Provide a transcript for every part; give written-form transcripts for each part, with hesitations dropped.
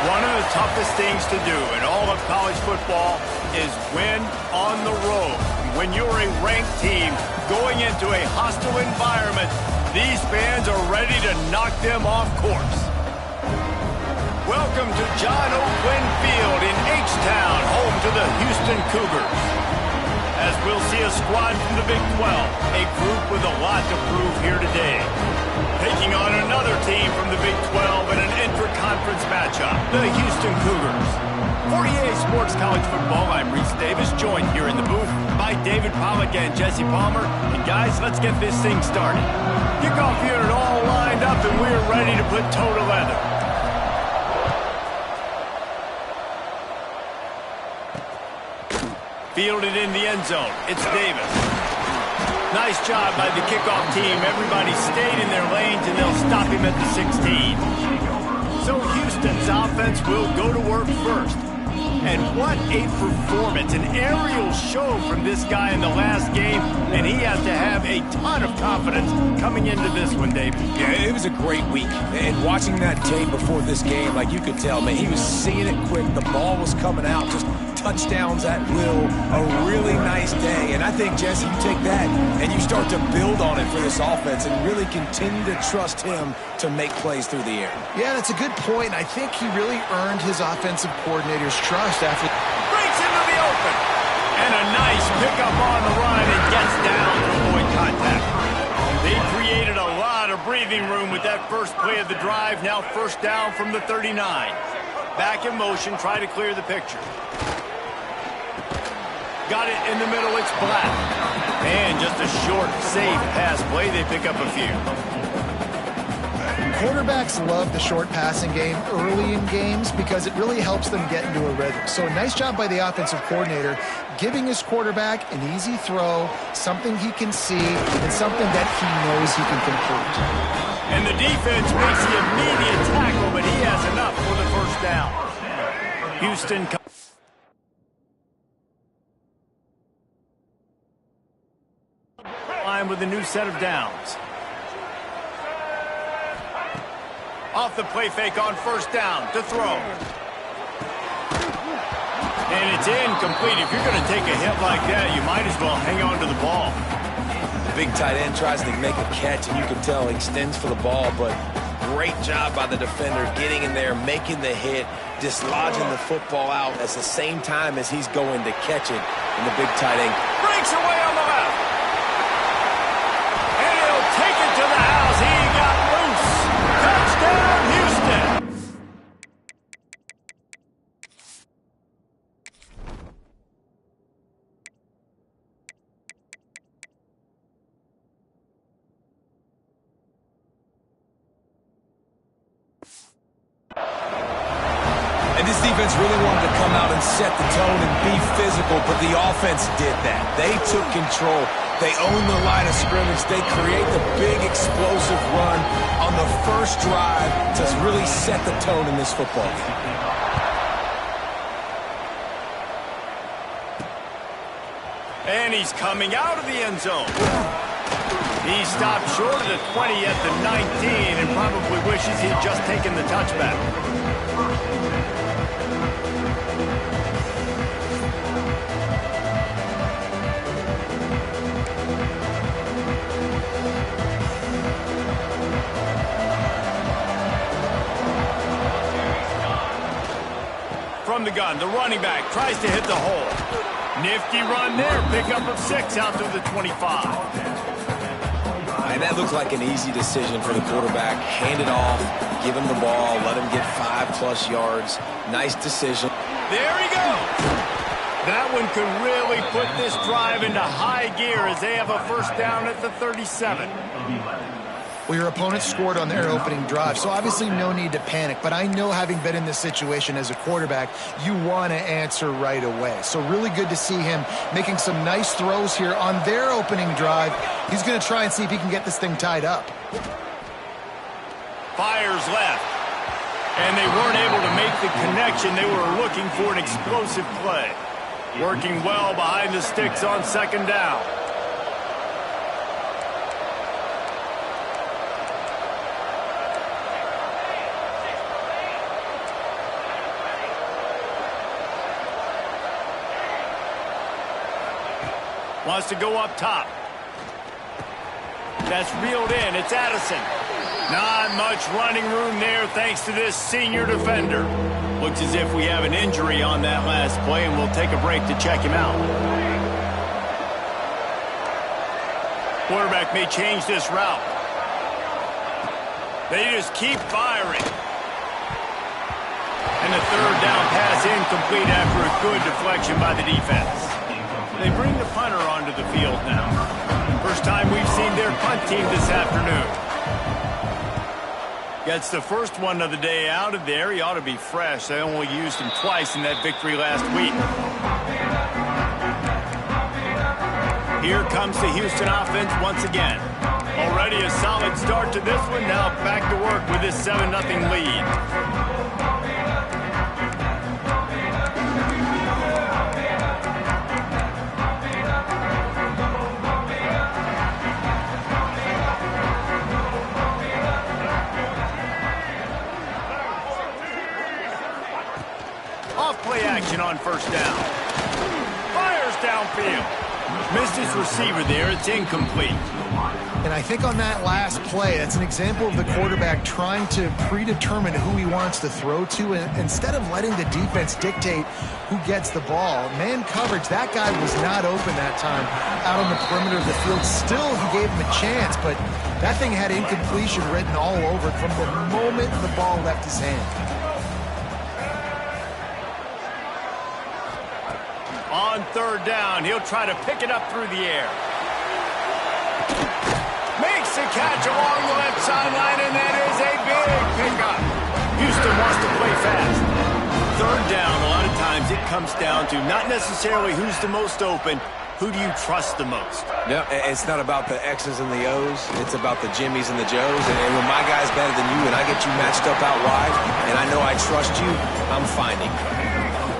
One of the toughest things to do in all of college football is win on the road. When you're a ranked team going into a hostile environment, these fans are ready to knock them off course. Welcome to John O. Quinn Field in H-Town, home to the Houston Cougars. As we'll see a squad from the Big 12, a group with a lot to prove here today. Taking on another team from the Big 12 in an intra-conference matchup, the Houston Cougars. For EA Sports College Football, I'm Reese Davis, joined here in the booth by David Pollack and Jesse Palmer. And guys, let's get this thing started. Kickoff unit all lined up, and we're ready to put toe to leather. Fielded in the end zone, it's Davis. Nice job by the kickoff team. Everybody stayed in their lanes, and they'll stop him at the 16. So Houston's offense will go to work first. And what a performance, an aerial show from this guy in the last game, and he has to have a ton of confidence coming into this one, David. Yeah, it was a great week. And watching that tape before this game, like you could tell, man, he was seeing it quick. The ball was coming out, just touchdowns at will. A really nice day. And I think, Jesse, you take that and you start to build on it for this offense and really continue to trust him to make plays through the air. Yeah, that's a good point. I think he really earned his offensive coordinator's trust after... Breaks into the open. And a nice pickup on the run and gets down to avoid contact. They created a lot of breathing room with that first play of the drive. Now first down from the 39. Back in motion, try to clear the picture. Got it in the middle, it's Black. And just a short, safe pass play. They pick up a few. Quarterbacks love the short passing game early in games because it really helps them get into a rhythm. So nice job by the offensive coordinator giving his quarterback an easy throw, something he can see, and something that he knows he can complete. And the defense makes the immediate tackle, but he has enough for the first down. Houston line with a new set of downs. Off the play fake on first down to throw. And it's incomplete. If you're going to take a hit like that, you might as well hang on to the ball. The big tight end tries to make a catch, and you can tell he extends for the ball, but great job by the defender getting in there, making the hit, dislodging the football out at the same time as he's going to catch it. And the big tight end breaks away on the left. And he'll take it to the house. He got loose. Touchdown, Houston. And this defense really wanted to come out and set the tone and be physical, but the offense did that. They took control. They own the line of scrimmage. They create the big explosive run on the first drive to really set the tone in this football game. And he's coming out of the end zone. He stopped short of the 20 at the 19 and probably wishes he'd just taken the touchback. From the gun, the running back tries to hit the hole. Nifty run there, pickup of 6 out to the 25. And that looked like an easy decision for the quarterback. Hand it off, give him the ball, let him get 5+ yards. Nice decision. There he goes. That one could really put this drive into high gear as they have a first down at the 37. Well, your opponent scored on their opening drive, so obviously no need to panic. But I know, having been in this situation as a quarterback, you want to answer right away. So really good to see him making some nice throws here on their opening drive. He's going to try and see if he can get this thing tied up. Fires left. And they weren't able to make the connection. They were looking for an explosive play. Working well behind the sticks on second down. Wants to go up top. That's reeled in. It's Addison. Not much running room there thanks to this senior defender. Looks as if we have an injury on that last play, and we'll take a break to check him out. Quarterback may change this route. They just keep firing. And the third down pass incomplete after a good deflection by the defense. They bring the punter onto the field now. First time we've seen their punt team this afternoon. Gets the first one of the day out of there. He ought to be fresh. They only used him twice in that victory last week. Here comes the Houston offense once again. Already a solid start to this one. Now back to work with this 7-0 lead. Play action on first down. Fires downfield. Missed his receiver there. It's incomplete. And I think on that last play, that's an example of the quarterback trying to predetermine who he wants to throw to, and instead of letting the defense dictate who gets the ball. Man coverage, that guy was not open that time out on the perimeter of the field. Still, he gave him a chance, but that thing had incompletion written all over it from the moment the ball left his hand. On third down, he'll try to pick it up through the air. Makes the catch along the left sideline, and that is a big pickup. Houston wants to play fast. Third down, a lot of times it comes down to not necessarily who's the most open, who do you trust the most? No, it's not about the X's and the O's. It's about the Jimmys and the Joes. And when my guy's better than you and I get you matched up out wide, and I know I trust you, I'm finding.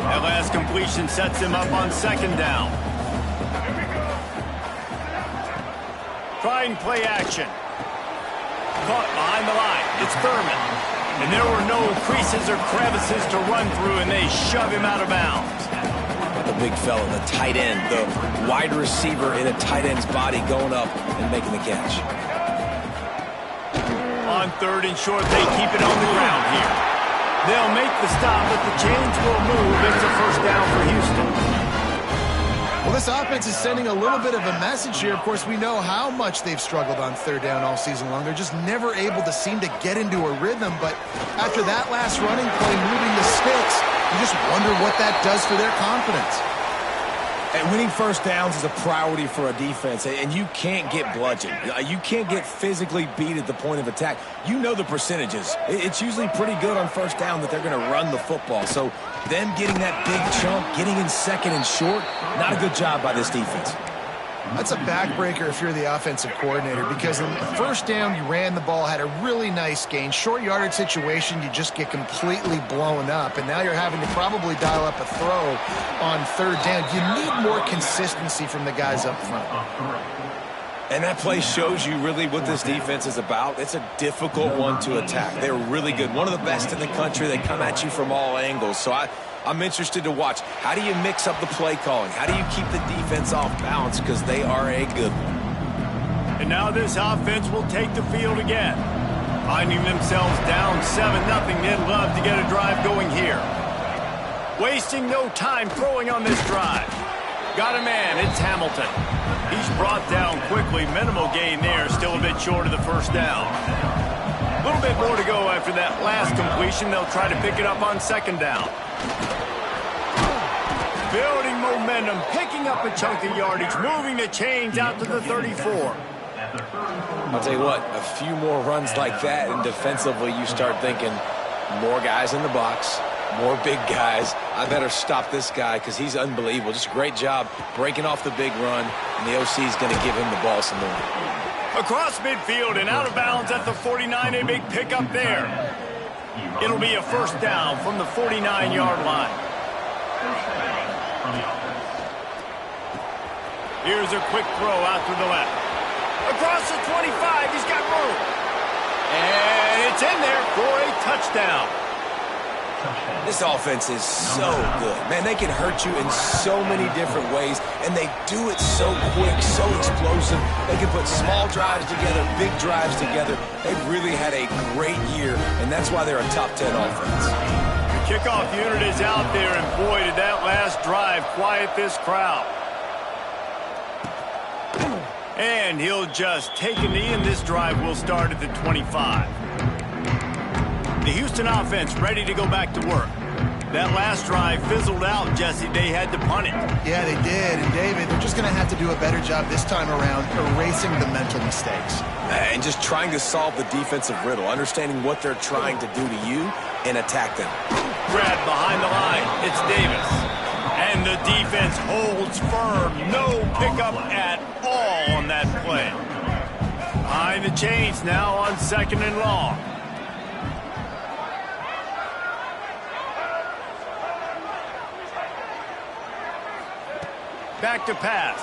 That last completion sets him up on second down. Trying play action. Caught behind the line. It's Thurman. And there were no creases or crevices to run through, and they shove him out of bounds. The big fella, the tight end, the wide receiver in a tight end's body going up and making the catch. On third and short, they keep it on the ground here. They'll make the stop, but the chains will move. It's a first down for Houston. Well, this offense is sending a little bit of a message here. Of course, we know how much they've struggled on third down all season long. They're just never able to seem to get into a rhythm. But after that last running play, moving the sticks, you just wonder what that does for their confidence. And winning first downs is a priority for a defense, and you can't get bludgeoned. You can't get physically beat at the point of attack. You know the percentages. It's usually pretty good on first down that they're going to run the football. So them getting that big chunk, getting in second and short, not a good job by this defense. That's a backbreaker if you're the offensive coordinator, because in the first down, you ran the ball, had a really nice gain. Short yardage situation, you just get completely blown up, and now you're having to probably dial up a throw on third down. You need more consistency from the guys up front. And that play shows you really what this defense is about. It's a difficult one to attack. They're really good. One of the best in the country. They come at you from all angles. So I'm interested to watch. How do you mix up the play calling? How do you keep the defense off balance? Because they are a good one. And now this offense will take the field again. Finding themselves down 7-0, they'd love to get a drive going here. Wasting no time throwing on this drive. Got a man, it's Hamilton. He's brought down quickly. Minimal gain there, still a bit short of the first down. A little bit more to go after that last completion. They'll try to pick it up on second down. Building momentum, picking up a chunk of yardage, moving the chains out to the 34. I'll tell you what, a few more runs like that, and defensively you start thinking more guys in the box, more big guys. I better stop this guy because he's unbelievable. Just a great job breaking off the big run, and the OC is going to give him the ball some more. Across midfield and out of bounds at the 49, a big pickup there. It'll be a first down from the 49-yard line. Here's a quick throw out to the left. Across the 25, he's got room. And it's in there for a touchdown. This offense is so good. Man, they can hurt you in so many different ways, and they do it so quick, so explosive. They can put small drives together, big drives together. They've really had a great year, and that's why they're a top 10 offense. The kickoff unit is out there, and boy, did that last drive quiet this crowd. And he'll just take a knee, and this drive will start at the 25. The Houston offense ready to go back to work. That last drive fizzled out, Jesse. They had to punt it. Yeah, they did. And, David, they're just going to have to do a better job this time around erasing the mental mistakes. And just trying to solve the defensive riddle, understanding what they're trying to do to you and attack them. Grab behind the line. It's Davis. And the defense holds firm. No pickup at all on that play. Behind the chains now on 2nd and long. Back to pass.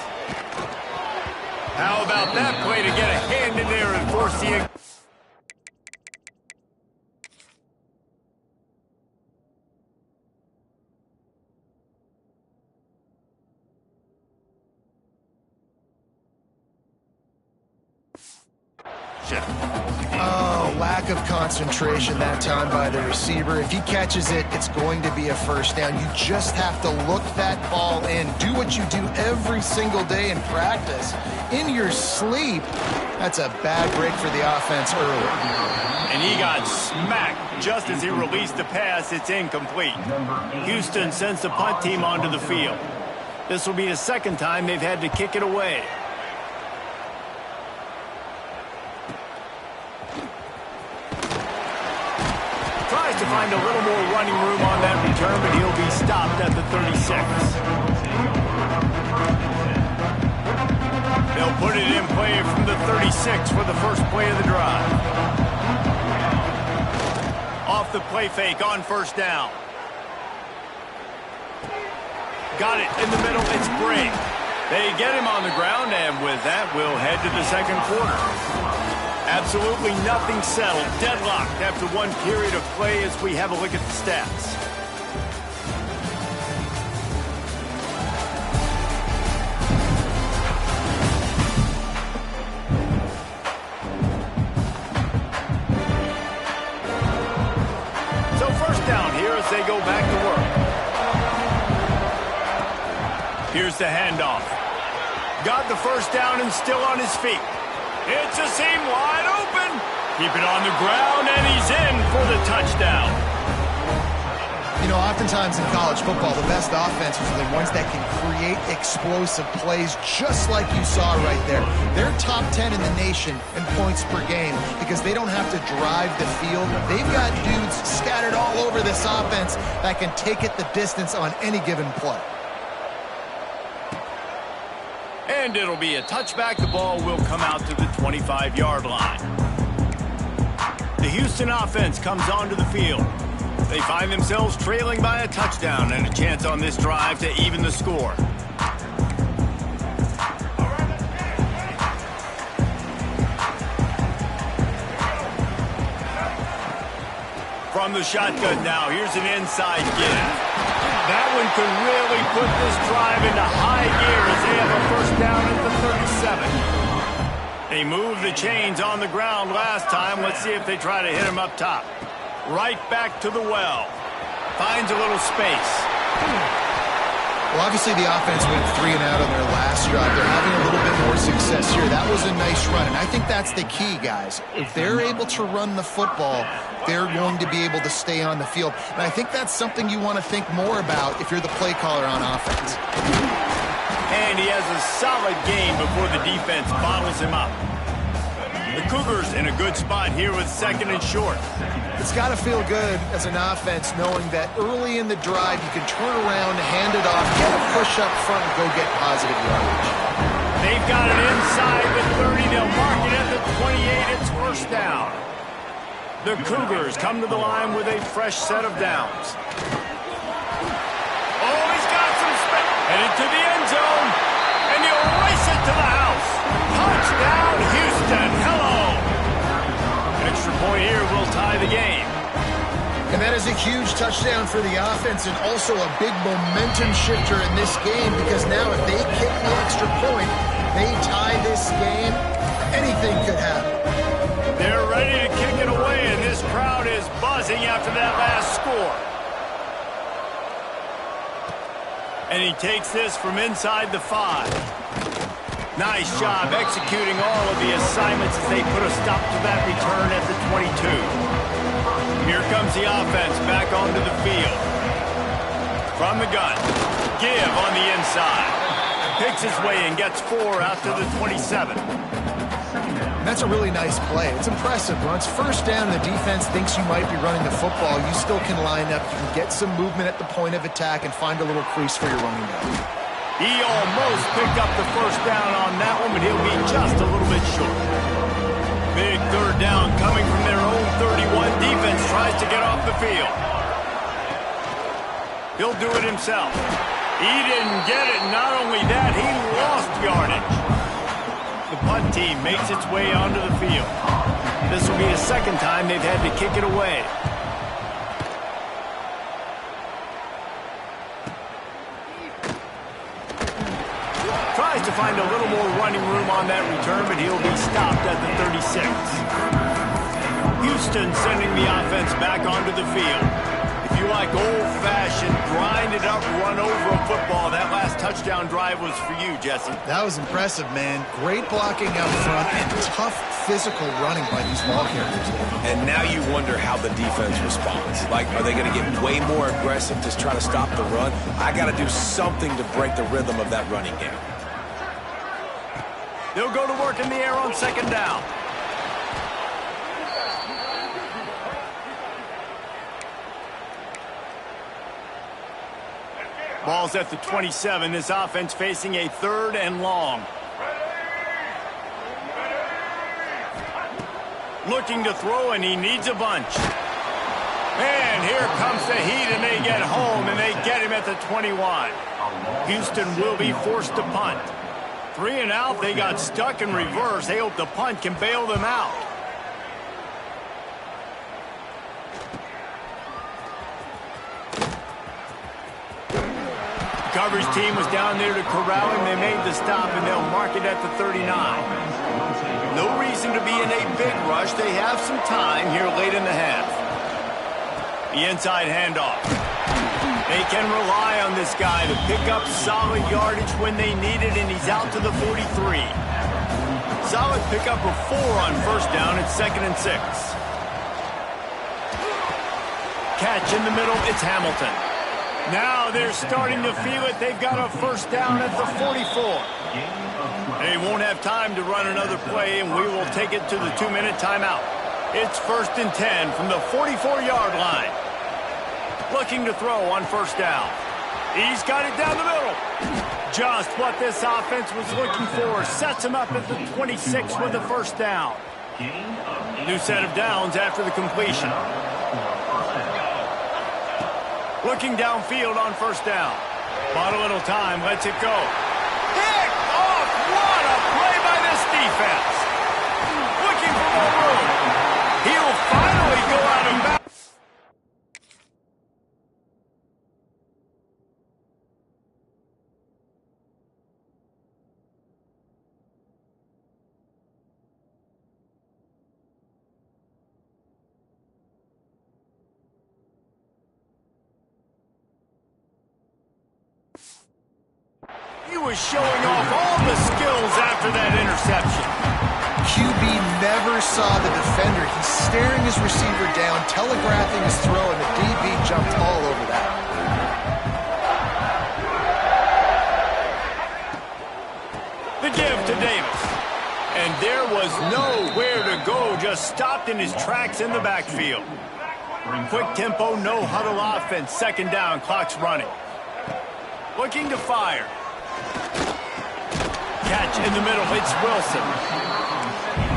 How about that play to get a hand in there and force the... Oh, lack of concentration that time by the receiver. If he catches it, it's going to be a first down. You just have to look that ball in. Do what you do every single day in practice. In your sleep, that's a bad break for the offense early. And he got smacked just as he released the pass. It's incomplete. Houston sends the punt team onto the field. This will be the second time they've had to kick it away. Tries to find a little more running room on that return, but he'll be stopped at the 36. They'll put it in play from the 36 for the first play of the drive. Off the play fake on first down. Got it in the middle. It's Brink. They get him on the ground, and with that, we'll head to the second quarter. Absolutely nothing settled. Deadlocked after one period of play as we have a look at the stats. So first down here as they go back to work. Here's the handoff. Got the first down and still on his feet. It's a seam wide open. Keep it on the ground, and he's in for the touchdown. You know, oftentimes in college football, the best offenses are the ones that can create explosive plays, just like you saw right there. They're top 10 in the nation in points per game because they don't have to drive the field. They've got dudes scattered all over this offense that can take it the distance on any given play. And it'll be a touchback. The ball will come out to the 25-yard line. The Houston offense comes onto the field. They find themselves trailing by a touchdown and a chance on this drive to even the score. From the shotgun now, here's an inside give. That one could really put this drive into high gear as they have a first down at the 37. They moved the chains on the ground last time. Let's see if they try to hit him up top. Right back to the well. Finds a little space. Well, obviously the offense went 3 and out on their last drive. They're having a little bit more success here. That was a nice run, and I think that's the key, guys. If they're able to run the football, they're going to be able to stay on the field. And I think that's something you want to think more about if you're the play caller on offense. And he has a solid game before the defense bottles him up. The Cougars in a good spot here with 2nd and short. It's got to feel good as an offense knowing that early in the drive you can turn around, hand it off, get a push up front, and go get positive yardage. They've got it inside the 30. They'll mark it at the 28. It's first down. The Cougars come to the line with a fresh set of downs. Oh, he's got some space. Headed to the end zone. And he'll race it to the house. Touchdown, Houston. Hello. Extra point here will tie the game. And that is a huge touchdown for the offense and also a big momentum shifter in this game because now if they kick the extra point, they tie this game, anything could happen. They're ready to kick it away, and this crowd is buzzing after that last score. And he takes this from inside the 5. Nice job executing all of the assignments as they put a stop to that return at the 22. Here comes the offense back onto the field. From the gun. Give on the inside. Picks his way and gets 4 out to the 27. That's a really nice play. It's impressive. Once first down and the defense thinks you might be running the football, you still can line up. You can get some movement at the point of attack and find a little crease for your running back. He almost picked up the first down on that one, but he'll be just a little bit short. Big third down coming from their own 31. Defense tries to get off the field. He'll do it himself. He didn't get it. Not only that, he lost yardage. The punt team makes its way onto the field. This will be the second time they've had to kick it away. Tries to find a little more running room on that return, but he'll be stopped at the 36. Houston sending the offense back onto the field. If you like old-fashioned, grind-it-up, run-over a football, that last touchdown drive was for you, Jesse. That was impressive, man. Great blocking out front and tough physical running by these ball carriers. And now you wonder how the defense responds. Like, are they going to get way more aggressive to try to stop the run? I got to do something to break the rhythm of that running game. They'll go to work in the air on second down. Ball's at the 27. This offense facing a 3rd and long. Looking to throw, and he needs a bunch. And here comes the heat, and they get home, and they get him at the 21. Houston will be forced to punt. 3 and out, they got stuck in reverse. They hope the punt can bail them out. Coverage team was down there to corral him. They made the stop, and they'll mark it at the 39. No reason to be in a big rush. They have some time here late in the half. The inside handoff. They can rely on this guy to pick up solid yardage when they need it, and he's out to the 43. Solid pickup of 4 on first down. It's 2nd and 6. Catch in the middle. It's Hamilton. Now they're starting to feel it. They've got a first down at the 44. They won't have time to run another play, and we will take it to the 2-minute timeout. It's 1st and 10 from the 44-yard line. Looking to throw on first down. He's got it down the middle. Just what this offense was looking for. Sets him up at the 26 with the first down. New set of downs after the completion. Looking downfield on first down. Bought a little time, lets it go. Picked off! What a play by this defense! Looking for more room. He'll finally go out of bounds. He was showing off all the skills after that interception. QB never saw the defender. He's staring his receiver down, telegraphing his throw, and the DB jumped all over that. The give to Davis. And there was nowhere to go, just stopped in his tracks in the backfield. Quick tempo, no huddle offense. Second down, clock's running. Looking to fire. Catch in the middle, it's Wilson.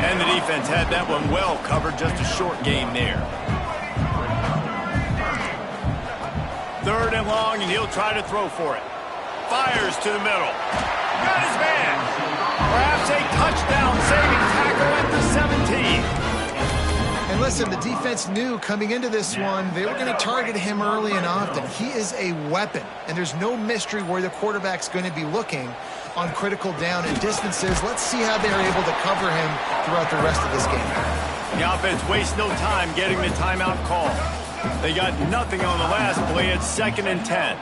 And the defense had that one well covered, just a short game there. 3rd and long, and he'll try to throw for it. Fires to the middle. Got his man. Perhaps a touchdown saving tackle at the 17. And And listen, the defense knew coming into this one, they were going to target him early and often. He is a weapon, and there's no mystery where the quarterback's going to be looking on critical down and distances. Let's see how they're able to cover him throughout the rest of this game. The offense wastes no time getting the timeout call. They got nothing on the last play. It's 2nd and 10.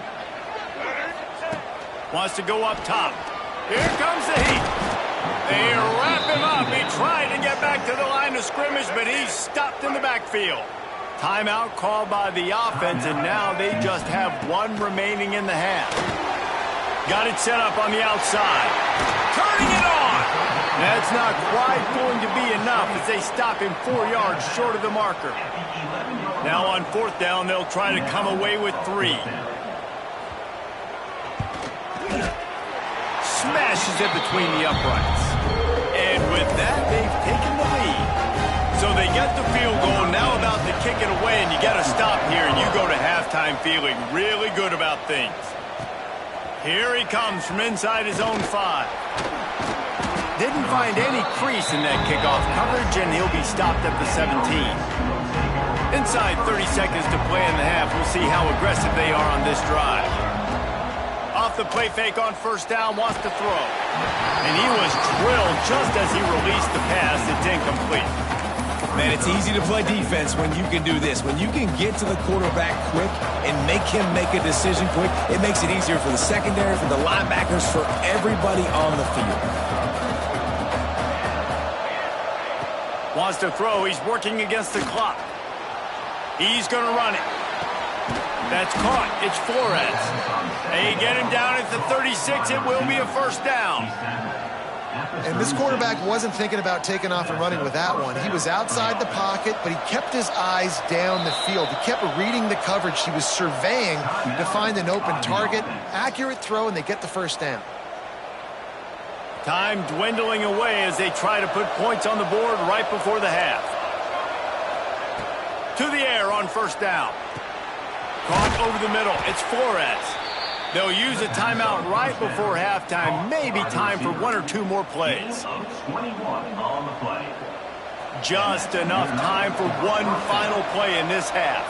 Wants to go up top. Here comes the heat. They wrap him up. He tried to get back to the line of scrimmage, but he's stopped in the backfield. Timeout called by the offense, and now they just have one remaining in the half. Got it set up on the outside. Turning it on. That's not quite going to be enough as they stop him 4 yards short of the marker. Now on 4th down, they'll try to come away with 3. Smashes it between the uprights. And with that, they've taken the lead. So they get the field goal, now about to kick it away, and you got to stop here, and you go to halftime feeling really good about things. Here he comes from inside his own 5. Didn't find any crease in that kickoff coverage, and he'll be stopped at the 17. Inside 30 seconds to play in the half. We'll see how aggressive they are on this drive. Off the play fake on 1st down, wants to throw. And he was drilled just as he released the pass. It's incomplete. Man, it's easy to play defense when you can do this. When you can get to the quarterback quick and make him make a decision quick, it makes it easier for the secondary, for the linebackers, for everybody on the field. Wants to throw. He's working against the clock. He's going to run it. That's caught. It's Flores. They get him down at the 36. It will be a 1st down. And this quarterback wasn't thinking about taking off and running with that one. He was outside the pocket, but he kept his eyes down the field. He kept reading the coverage. He was surveying to find an open target. Accurate throw, and they get the 1st down. Time dwindling away as they try to put points on the board right before the half. To the air on 1st down. Caught over the middle. It's Flores. They'll use a timeout right before halftime. Maybe time for 1 or 2 more plays. Just enough time for one final play in this half.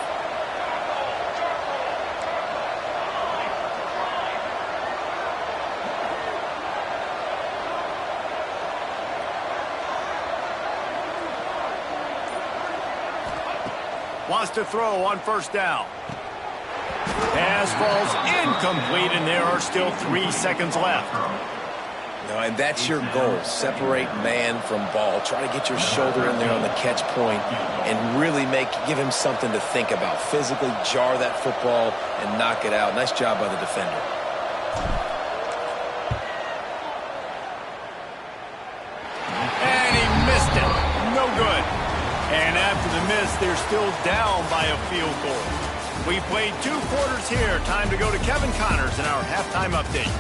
Wants to throw on 1st down. Pass falls incomplete, and there are still 3 seconds left. No, and that's your goal. Separate man from ball. Try to get your shoulder in there on the catch point and really give him something to think about. Physically jar that football and knock it out. Nice job by the defender. And he missed it. No good. And after the miss, they're still down by a field goal. We played 2 quarters here. Time to go to Kevin Connors in our halftime update.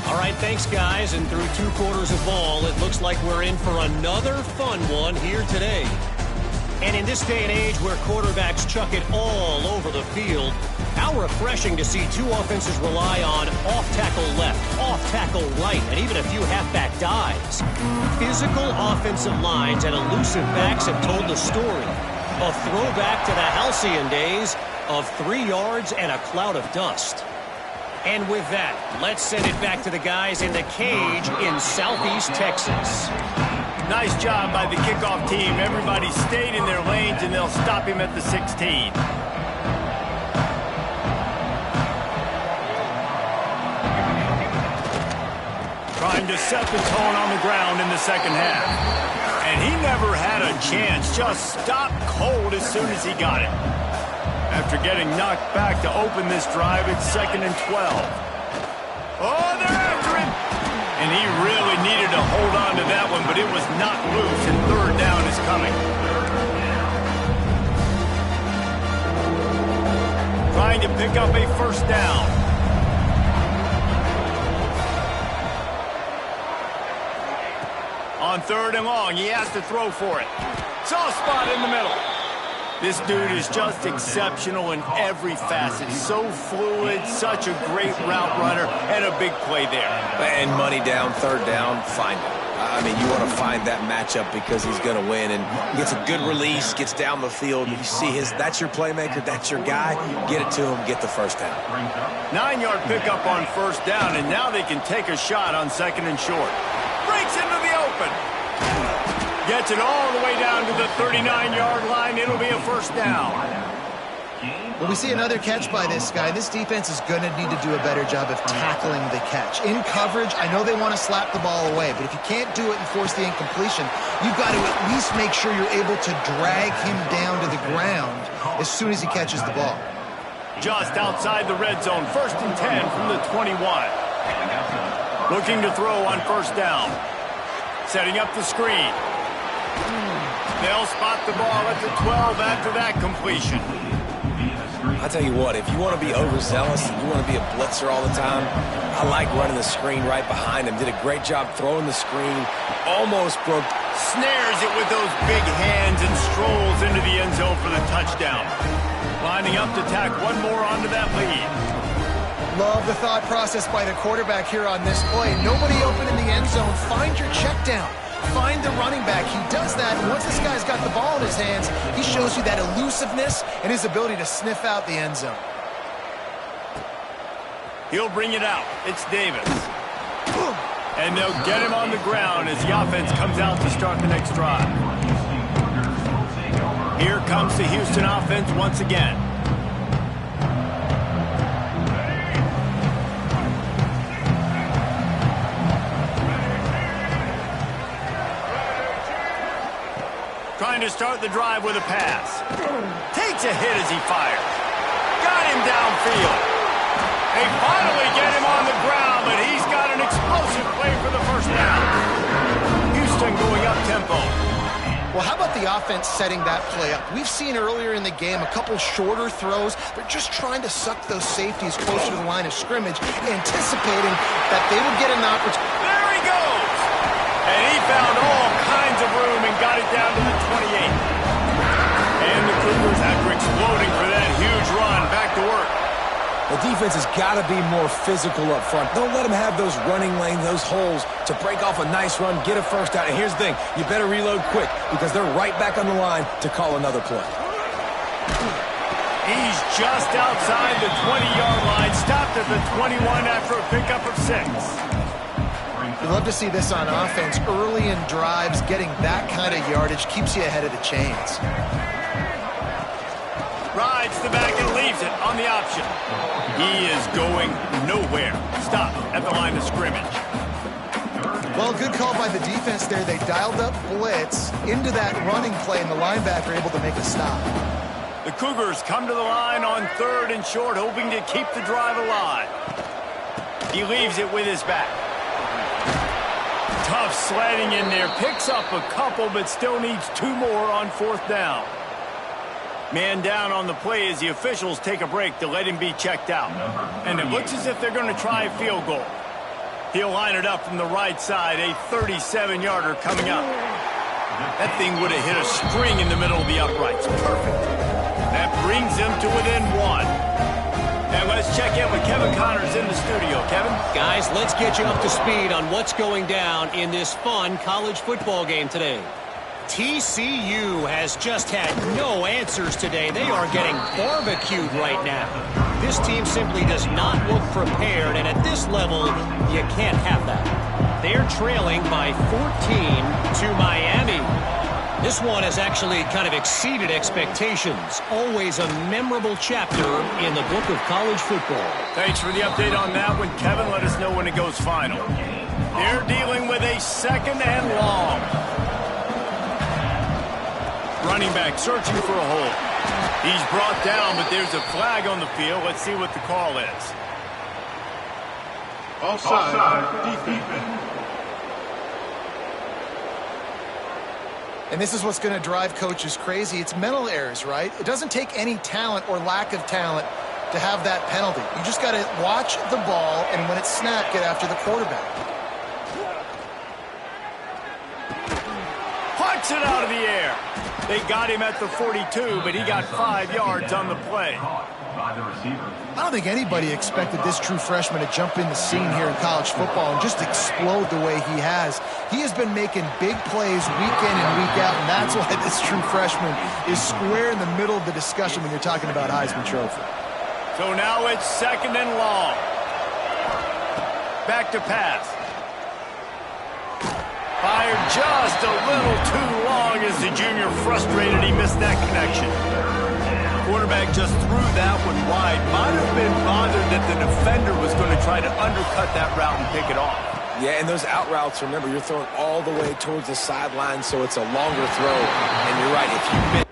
All right, thanks, guys. And through 2 quarters of ball, it looks like we're in for another fun one here today. And in this day and age where quarterbacks chuck it all over the field, how refreshing to see 2 offenses rely on off-tackle left, off-tackle right, and even a few halfback dives. Physical offensive lines and elusive backs have told the story. A throwback to the halcyon days of 3 yards and a cloud of dust. And with that, let's send it back to the guys in the cage in Southeast Texas. Nice job by the kickoff team. Everybody stayed in their lanes, and they'll stop him at the 16. Trying to set the tone on the ground in the 2nd half. And he never had a chance. Just stopped cold as soon as he got it. After getting knocked back to open this drive, it's 2nd and 12. Oh, they're after him! And he really needed to hold on to that one, but it was not loose, and 3rd down is coming. Trying to pick up a 1st down. On 3rd and long, he has to throw for it. Soft spot in the middle. This dude is just exceptional in every facet. So fluid, such a great route runner, and a big play there. And money down, 3rd down, find it. I mean, you want to find that matchup because he's going to win, and gets a good release, gets down the field. You see that's your playmaker, that's your guy. Get it to him, get the first down. 9-yard pickup on first down, and now they can take a shot on second and short. Breaks into the open. Gets it all the way down to the 39-yard line. It'll be a first down. Well, we see another catch by this guy. This defense is going to need to do a better job of tackling the catch. In coverage, I know they want to slap the ball away, but if you can't do it and force the incompletion, you've got to at least make sure you're able to drag him down to the ground as soon as he catches the ball. Just outside the red zone, 1st and 10 from the 21. Looking to throw on first down. Setting up the screen. They'll spot the ball at the 12 after that completion. I'll tell you what, if you want to be overzealous and you want to be a blitzer all the time, I like running the screen right behind him. Did a great job throwing the screen. Almost broke. Snares it with those big hands and strolls into the end zone for the touchdown. Lining up to tack one more onto that lead. Love the thought process by the quarterback here on this play. Nobody open in the end zone. Find your check down. Find the running back. He does that, and once this guy's got the ball in his hands, he shows you that elusiveness and his ability to sniff out the end zone. He'll bring it out. It's Davis. And they'll get him on the ground as the offense comes out to start the next drive. Here comes the Houston offense once again. Trying to start the drive with a pass. Takes a hit as he fires. Got him downfield. They finally get him on the ground, but he's got an explosive play for the first down. Houston going up tempo. Well, how about the offense setting that play up? We've seen earlier in the game a couple shorter throws. They're just trying to suck those safeties closer to the line of scrimmage, anticipating that they would get an opportunity. There he goes! And he found all kinds of room and got it down to the 28. And the Cougars, after exploding for that huge run, back to work. The defense has got to be more physical up front. Don't let them have those running lanes, those holes to break off a nice run, get a first down. And here's the thing, you better reload quick because they're right back on the line to call another play. He's just outside the 20-yard line, stopped at the 21 after a pickup of 6. We'd love to see this on offense. Early in drives, getting that kind of yardage keeps you ahead of the chains. Rides the back and leaves it on the option. He is going nowhere. Stop at the line of scrimmage. Well, good call by the defense there. They dialed up blitz into that running play, and the linebacker able to make a stop. The Cougars come to the line on 3rd and short, hoping to keep the drive alive. He leaves it with his back. Tough sledding in there. Picks up a couple, but still needs 2 more on 4th down. Man down on the play as the officials take a break to let him be checked out. And it looks as if they're going to try a field goal. He'll line it up from the right side, a 37-yarder coming up. That thing would have hit a string in the middle of the uprights. Perfect. That brings them to within 1. And let's check in with Kevin Connors in the studio. Kevin? Guys, let's get you up to speed on what's going down in this fun college football game today. TCU has just had no answers today. They are getting barbecued right now. This team simply does not look prepared, and at this level, you can't have that. They're trailing by 14 to Miami. This one has actually kind of exceeded expectations. Always a memorable chapter in the book of college football. Thanks for the update on that one, Kevin. Let us know when it goes final. They're dealing with a 2nd and long. Running back searching for a hole. He's brought down, but there's a flag on the field. Let's see what the call is. Offside, defense. And this is what's going to drive coaches crazy. It's mental errors, right? It doesn't take any talent or lack of talent to have that penalty. You just got to watch the ball, and when it's snapped, get after the quarterback. Punts it out of the air. They got him at the 42, but he got 5 yards on the play. I don't think anybody expected this true freshman to jump in the scene here in college football and just explode the way he has. He has been making big plays week in and week out, and that's why this true freshman is square in the middle of the discussion when you're talking about Heisman Trophy. So now it's 2nd and long. Back to pass. Fired just a little too long as the junior frustrated. He missed that connection. Quarterback just threw that one wide. Might have been bothered that the defender was going to try to undercut that route and pick it off. Yeah, and those out routes, remember, you're throwing all the way towards the sideline, so it's a longer throw. And you're right, if you miss.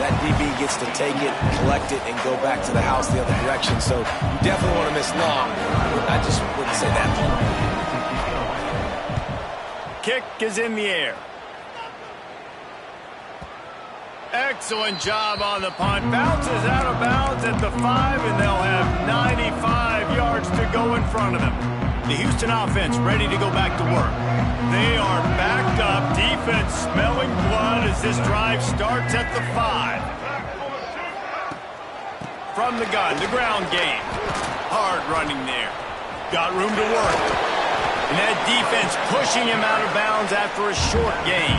That DB gets to take it, collect it, and go back to the house the other direction. So you definitely want to miss long. I just wouldn't say that long. Kick is in the air. Excellent job on the punt. Bounces out of bounds at the 5, and they'll have 95 yards to go in front of them. The Houston offense ready to go back to work. They are backed up. Defense smelling blood as this drive starts at the 5. From the gun, the ground game. Hard running there. Got room to work. And that defense pushing him out of bounds after a short gain.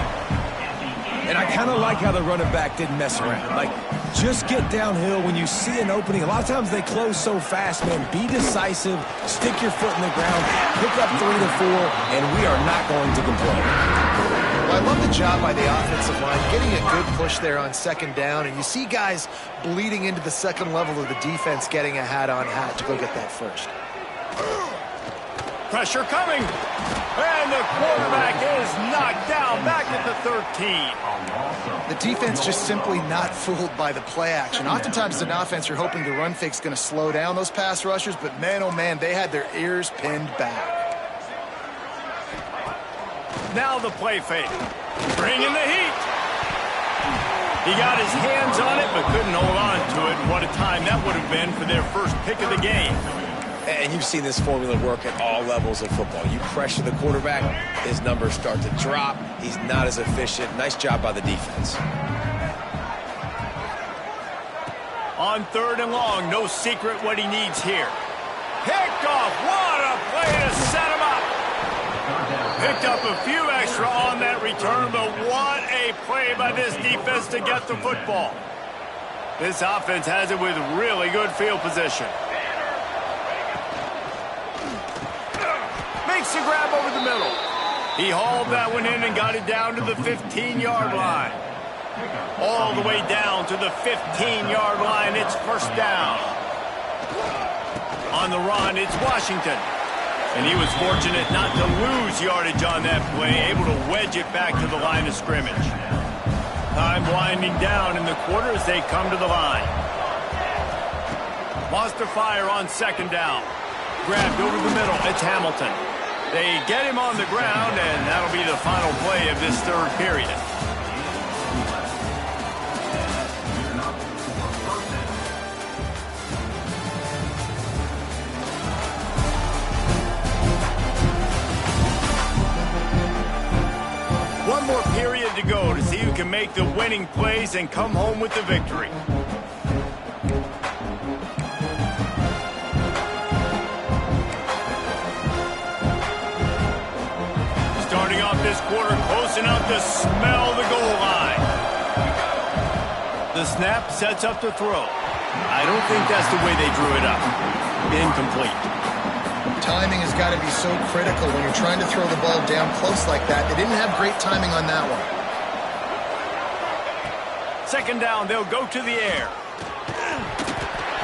And I kind of like how the running back didn't mess around. Like, just get downhill when you see an opening. A lot of times they close so fast, man. Be decisive, stick your foot in the ground, pick up 3 to 4, and we are not going to complain. Well, I love the job by the offensive line, getting a good push there on 2nd down, and you see guys bleeding into the second level of the defense getting a hat-on-hat to go get that first. Pressure coming. And the quarterback is knocked down back at the 13. The defense just simply not fooled by the play action. Oftentimes as an offense, you're hoping the run fake's going to slow down those pass rushers, but man, oh man, they had their ears pinned back. Now the play fake. Bringing the heat. He got his hands on it, but couldn't hold on to it. And what a time that would have been for their first pick of the game. And you've seen this formula work at all levels of football. You pressure the quarterback, his numbers start to drop. He's not as efficient. Nice job by the defense. On 3rd and long, no secret what he needs here. Picked off. What a play to set him up. Picked up a few extra on that return, but what a play by this defense to get the football. This offense has it with really good field position. Makes a grab over the middle. He hauled that one in and got it down to the 15-yard line. All the way down to the 15-yard line. It's 1st down. On the run, it's Washington. And he was fortunate not to lose yardage on that play, able to wedge it back to the line of scrimmage. Time winding down in the quarter as they come to the line. Wants to fire on 2nd down. Grabbed over the middle. It's Hamilton. They get him on the ground, and that'll be the final play of this 3rd period. One more period to go to see who can make the winning plays and come home with the victory. Starting off this quarter close enough to smell the goal line. The snap sets up the throw. I don't think that's the way they drew it up. Incomplete. Timing has got to be so critical when you're trying to throw the ball down close like that. They didn't have great timing on that one. 2nd down, they'll go to the air.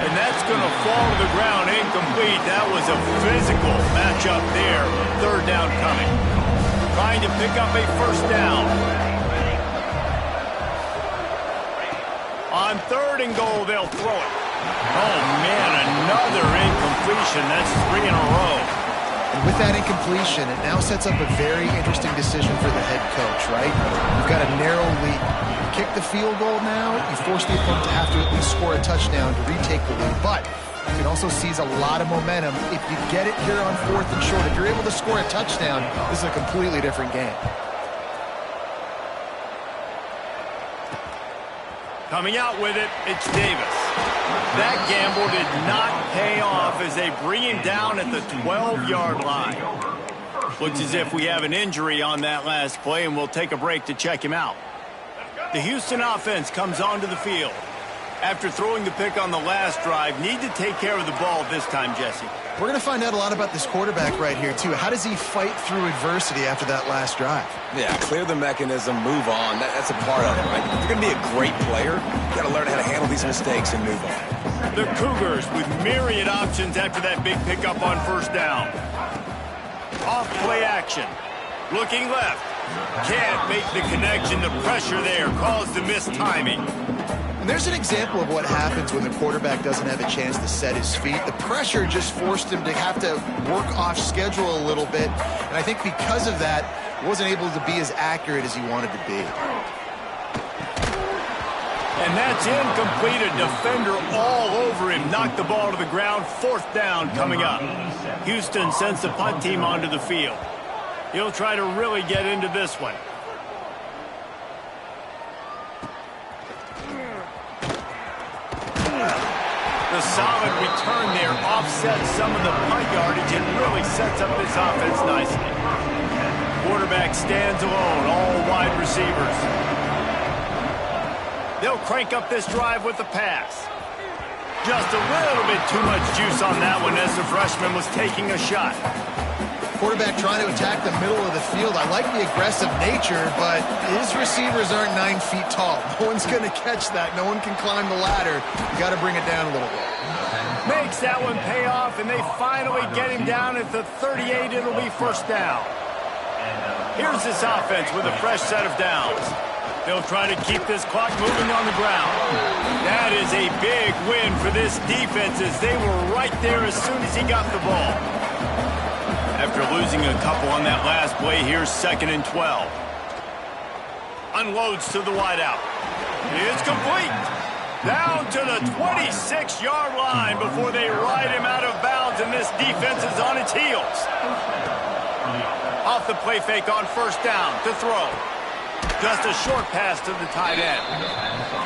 And that's going to fall to the ground incomplete. That was a physical matchup there. 3rd down coming. Trying to pick up a 1st down. On 3rd and goal, they'll throw it. Oh, man, another incompletion. That's 3 in a row. And with that incompletion, it now sets up a very interesting decision for the head coach, right? You've got a narrow lead. You kick the field goal now, you force the opponent to have to at least score a touchdown to retake the lead. But you can also seize a lot of momentum if you get it here on 4th and short. If you're able to score a touchdown, this is a completely different game. Coming out with it, it's Davis. That gamble did not pay off as they bring him down at the 12-yard line. Looks as if we have an injury on that last play, and we'll take a break to check him out. The Houston offense comes onto the field. After throwing the pick on the last drive, need to take care of the ball this time, Jesse. We're going to find out a lot about this quarterback right here, too. How does he fight through adversity after that last drive? Yeah, clear the mechanism, move on. That's a part of it, right? If you're going to be a great player, you got to learn how to handle these mistakes and move on. The Cougars with myriad options after that big pickup on 1st down. Off play action. Looking left. Can't make the connection. The pressure there caused the missed timing. And there's an example of what happens when the quarterback doesn't have a chance to set his feet. The pressure just forced him to have to work off schedule a little bit. And I think because of that, he wasn't able to be as accurate as he wanted to be. And that's incomplete. A defender all over him. Knocked the ball to the ground. 4th down coming up. Houston sends the punt team onto the field. He'll try to really get into this one. The solid return there offsets some of the punt yardage and really sets up this offense nicely. Quarterback stands alone, all wide receivers. They'll crank up this drive with the pass. Just a little bit too much juice on that one as the freshman was taking a shot. Quarterback trying to attack the middle of the field. I like the aggressive nature, but his receivers aren't 9 feet tall. No one's going to catch that. No one can climb the ladder. You got to bring it down a little bit. Makes that one pay off, and they finally get him down at the 38. It'll be 1st down. Here's this offense with a fresh set of downs. They'll try to keep this clock moving on the ground. That is a big win for this defense as they were right there as soon as he got the ball. After losing a couple on that last play, here's 2nd and 12. Unloads to the wideout. It's complete. Down to the 26-yard line before they ride him out of bounds, and this defense is on its heels. Off the play fake on 1st down to throw. Just a short pass to the tight end.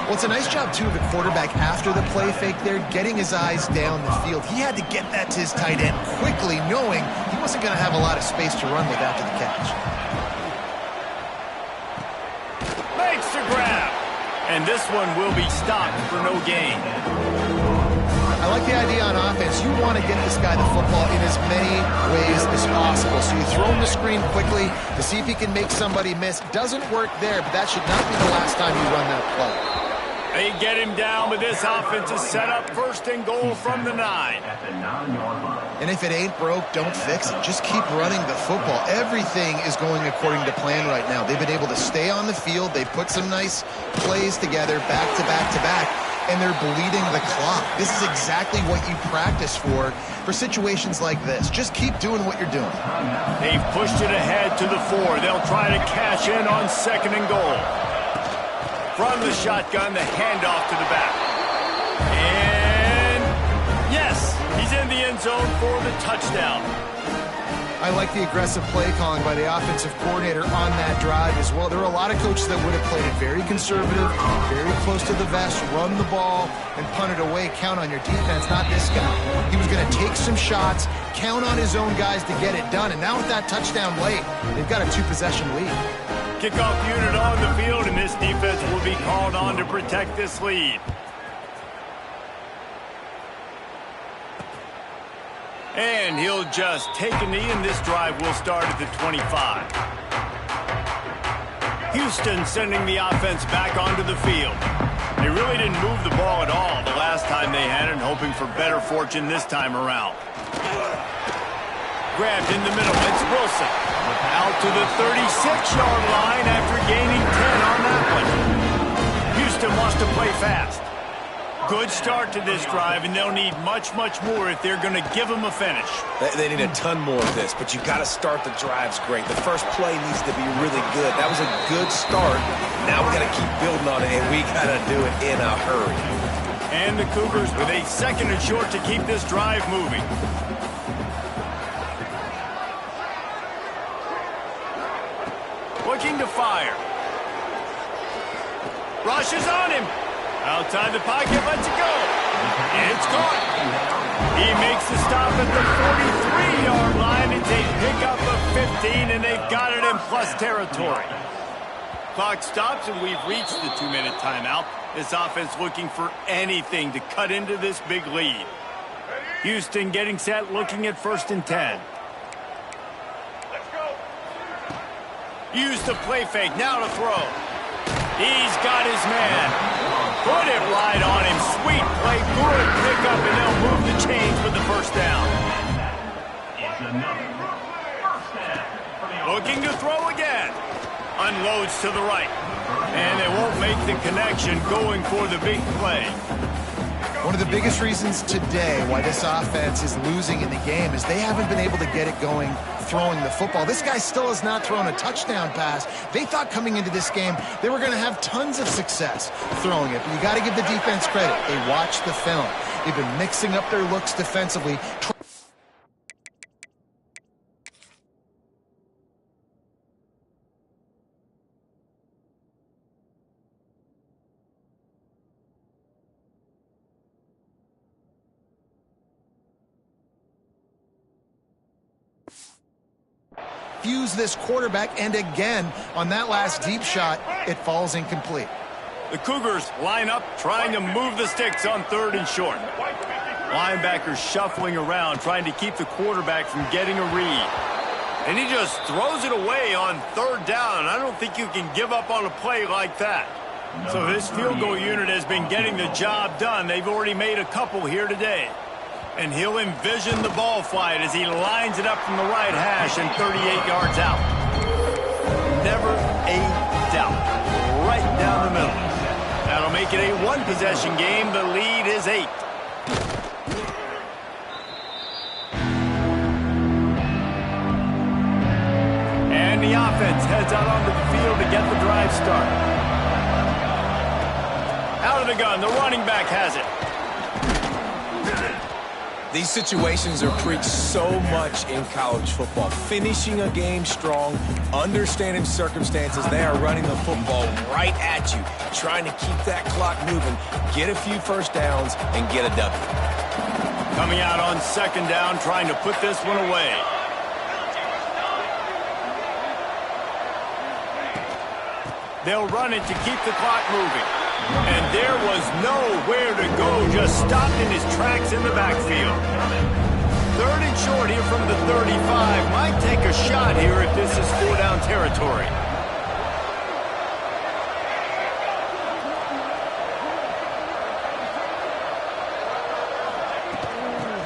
Well, it's a nice job, too, of the quarterback after the play fake there, getting his eyes down the field. He had to get that to his tight end quickly, knowing he wasn't going to have a lot of space to run with after the catch. Makes the grab. And this one will be stopped for no gain. I like the idea on offense. You want to get this guy the football in as many ways as possible. So you throw him the screen quickly to see if he can make somebody miss. Doesn't work there, but that should not be the last time you run that play. They get him down, but this offense is set up 1st and goal from the 9. And if it ain't broke, don't fix it. Just keep running the football. Everything is going according to plan right now. They've been able to stay on the field. They've put some nice plays together back to back to back, and they're bleeding the clock. This is exactly what you practice for situations like this. Just keep doing what you're doing. They've pushed it ahead to the 4. They'll try to cash in on 2nd and goal. From the shotgun, the handoff to the back. And yes, he's in the end zone for the touchdown. I like the aggressive play calling by the offensive coordinator on that drive as well. There are a lot of coaches that would have played it very conservative, very close to the vest, run the ball, and punt it away. Count on your defense, not this guy. He was going to take some shots, count on his own guys to get it done. And now with that touchdown late, they've got a 2-possession lead. Kickoff unit on the field, and this defense will be called on to protect this lead. And he'll just take a knee, and this drive will start at the 25. Houston sending the offense back onto the field. They really didn't move the ball at all the last time they had it, and hoping for better fortune this time around. Grabbed in the middle, it's Wilson. Out to the 36-yard line after gaining 10 on that one. Houston wants to play fast. Good start to this drive, and they'll need much, much more if they're going to give them a finish. They need a ton more of this, but you've got to start the drives great. The first play needs to be really good. That was a good start. Now we got to keep building on it, and we got to do it in a hurry. And the Cougars with a 2nd and short to keep this drive moving. Looking to fire. Rushes on him. Outside the pocket, lets it go. It's caught. He makes the stop at the 43-yard line. It's a pickup of 15, and they've got it in plus territory. Clock stops, and we've reached the 2-minute timeout. This offense looking for anything to cut into this big lead. Houston getting set, looking at 1st and 10. Let's go. Use the play fake, now to throw. He's got his man. Put it right on him. Sweet play, good pickup, and they'll move the chains with the first down. It's another first down. Looking to throw again. Unloads to the right. And they won't make the connection going for the big play. One of the biggest reasons today why this offense is losing in the game is they haven't been able to get it going throwing the football. This guy still has not thrown a touchdown pass. They thought coming into this game they were going to have tons of success throwing it. But you got to give the defense credit. They watched the film. They've been mixing up their looks defensively. Fuse this quarterback, and again on that last deep shot it falls incomplete. The Cougars line up trying to move the sticks on 3rd and short. Linebackers shuffling around trying to keep the quarterback from getting a read, and he just throws it away on 3rd down. I don't think you can give up on a play like that. So this field goal unit has been getting the job done. They've already made a couple here today. And he'll envision the ball flight as he lines it up from the right hash and 38 yards out. Never a doubt. Right down the middle. That'll make it a 1-possession game. The lead is 8. And the offense heads out onto the field to get the drive started. Out of the gun, the running back has it. These situations are preached so much in college football. Finishing a game strong, understanding circumstances. They are running the football right at you, trying to keep that clock moving, get a few first downs, and get a W. Coming out on 2nd down, trying to put this one away. They'll run it to keep the clock moving. And there was nowhere to go, just stopped in his tracks in the backfield. 3rd and short here from the 35. Might take a shot here if this is 4-down territory.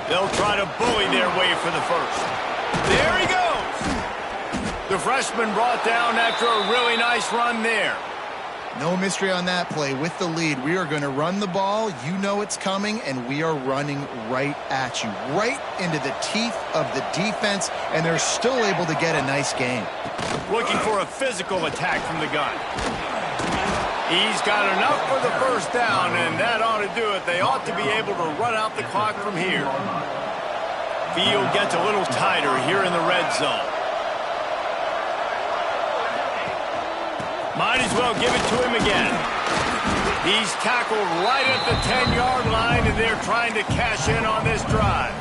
They'll try to bully their way for the first. There he goes. The freshman brought down after a really nice run there. No mystery on that play. With the lead, we are going to run the ball. You know it's coming, and we are running right at you, right into the teeth of the defense, and they're still able to get a nice game. Looking for a physical attack from the gun. He's got enough for the first down, and that ought to do it. They ought to be able to run out the clock from here. Field gets a little tighter here in the red zone. Might as well give it to him again. He's tackled right at the 10-yard line, and they're trying to cash in on this drive.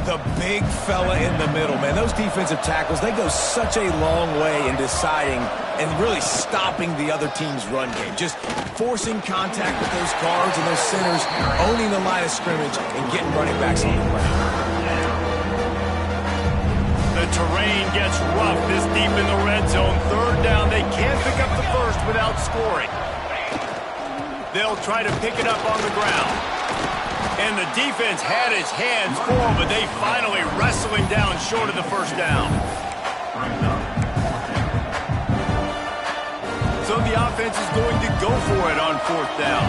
The big fella in the middle, man. Those defensive tackles, they go such a long way in deciding and really stopping the other team's run game. Just forcing contact with those guards and those centers, owning the line of scrimmage, and getting running backs on the ground. The terrain gets rough this deep in the red zone. 3rd down, they can't pick up the first without scoring. They'll try to pick it up on the ground. And the defense had his hands full, but they finally wrestle him down short of the first down. So the offense is going to go for it on 4th down.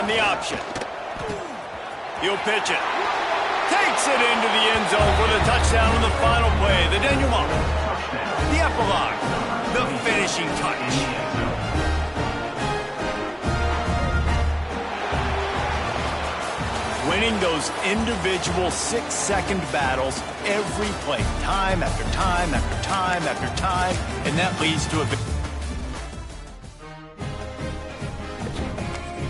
on the option. He'll pitch it. Takes it into the end zone for the touchdown on the final play. The denouement. The epilogue. The finishing touch. Winning those individual 6-second battles every play, time after time after time after time, and that leads to a victory.